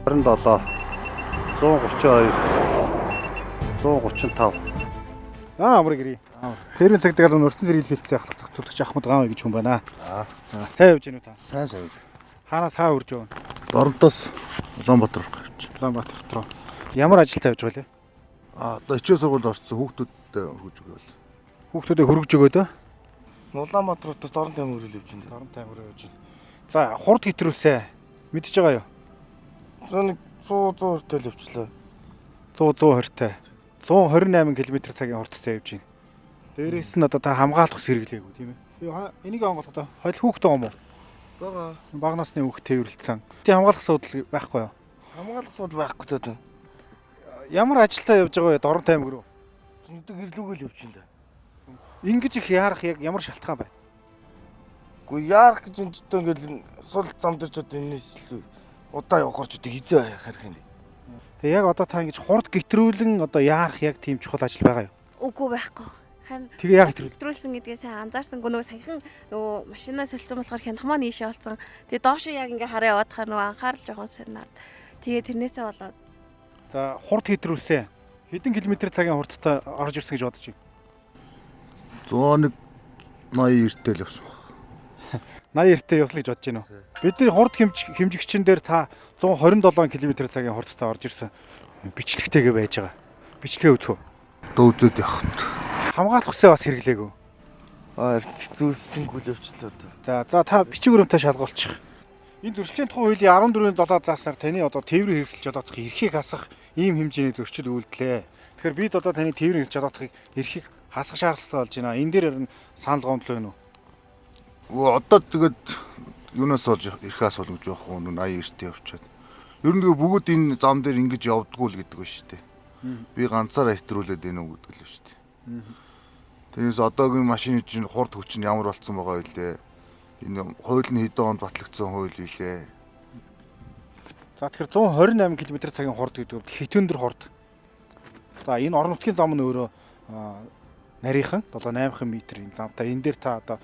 27 132 135. За амрыг ирээ. Тэрийн цаг дээр өртсөн зэрэг хэлцээ ахлах цогцолч Ахмад Гаан гэж хүн байна. За сайн явж гэнэ үү та? Сайн сайн. Хаанаас хаа үрж байна? Доронтоос Улаанбаатар гарч. Улаанбаатар руу. Ямар ажилд тавьж байгаа лээ? Одоо хичээл сургууль орсон хүүхдүүдэд хөргөж өгөөл. Хүүхдүүдэд хөргөж өгөөд. Улаанбаатараас дорн таймер хөрөл явж байна. Дорн таймер явж байна. За хурд хэтрүүлсэ. Мэдж байгаа юу? 100 хүртэл явчлаа. 100 128 км/цагийн хурдтай явж байна. Дээрээс нь одоо та хамгаалах сэргэлээгүй тийм ээ. Би энийг онгоолгоо. Хойл хүүхдээ юм уу? Бага. Бага насны хүүхд тээвэрлсэн. Тийм хамгаалах асуудал байхгүй юу? Хамгаалах асуудал байхгүй таа. Ямар ажилдаа явж байгаа вэ? Дорн таймер руу. Зөндөг ирлүүгээл явж байна. Ингэж их яарах яг ямар шалтгаан байна? Гэхдээ яарах гэж энэ ч одоо ингээл сул зам дээр ч одоо энэс удаа явахаар ч одоо хизээ харах юм. Тэгээ яг одоо та ингэж хурд гэтрүүлэн одоо яарах яг тийм чухал ажил байгаа юу? Үгүй байхгүй. Харин Тэгээ яг хэтрүүлсэн гэдгээ сайн анзаарсангүй нөгөө саяхан нөгөө машинаа солилцсон болохоор хянах маань ийшээ олцсон. Тэгээ доош яг ингээ хараа яваад хаа нөгөө анхаарал жоохон сонирнаад. Тэгээ тэрнээсээ болоод. За хурд хэтрүүлсэн. Хэдэн километр цагийн хурдтай орж ирсэн гэж бодож байна? 189 л явсан. 89-тэй явсан гэж бодож байна уу? Бидний хурд хэмжигчин дээр та 127 км цагийн хурдтай орж ирсэн. Бичлэгтэйгээ байж байгаа. Бичлэгээ үзэх үү? Одоо үзээд явах. Хамгаалах усаа бас хэрэглээгүй. Зүрсэнгүүл явчлаа одоо. За та бичиг баримтаа шалгуулчих. Энэ зөрчлийн тухай хуулийн 14-7 зааснаар таны одоо тээврийн хэрэгсэл жолоодох эрхийг хасах ийм хэмжээний зөрчил үйлдлээ. Тэгэхээр бид одоо таны тээврийн хэрэгсэл жолоодохыг эрхийг хасах шаардлагатай болж байна. Энэ дээр санал гомдлоо юу? Одоо тэгээд юунаас болж ирэх асуулт гэж явах уу 89-т явчихад. Ер нь бүгд энэ зам дээр ингэж явдггүй л гэдэг ба шүү дээ. Би ганцаараа хэтрүүлээд энэ үг гэдэг л шүү дээ. Тэрнээс одоогийн машины чинь хурд хүч нь ямар болцсон байгаа вэ? Энэ хууль нь хэдэн онд батлагдсан хууль вэ? За тэгэхээр 128 км/цагийн хурд гэдэг нь хитэн дөр хурд. За энэ орон нутгийн зам нь өөрөө нарийнхан 7-8 м энэ замтай. Энэ дээр та одоо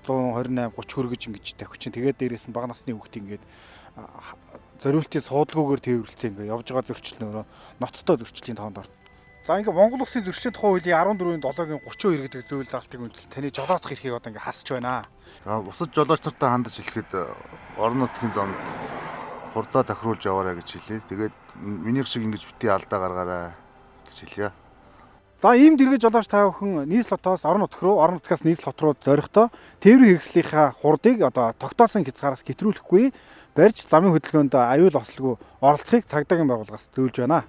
128 30 хөргөж ингэж тавих чинь тэгээд дээрээс нь бага насны хүүхд ингээд зориултын суудалгүйгээр тээвэрлсэн ингээд явж байгаа зөрчил нөрөө ноцтой зөрчлийн тоонд орно. За ингээд Монгол Улсын зөрчлийн тухай хуулийн 14-7-гийн 32 гэдэг зөвлөл залтыг үндэслэн таны жолоодох эрхийг одоо ингээд хасч байна. За бусад жолооч нартай хандаж хэлэхэд орон нутгийн замд хурдаа тохируулж яваарай гэж хэлээ. Тэгээд минийх шиг ингэж бити алдаа гаргаарай гэж хэлье. За ийм дэргэд жолооч та бүхэн нийслотоос орон нутг руу, орон нутгаас нийслот руу зорихдоо тээврийн хэрэгслийнхаа хурдыг одоо тогтоосон хязгаараас гэтрүүлэхгүй барьж замын хөдөлгөөнд аюул ослгүй оролцохыг цагдаагийн байгууллагаас зөвлөж байна.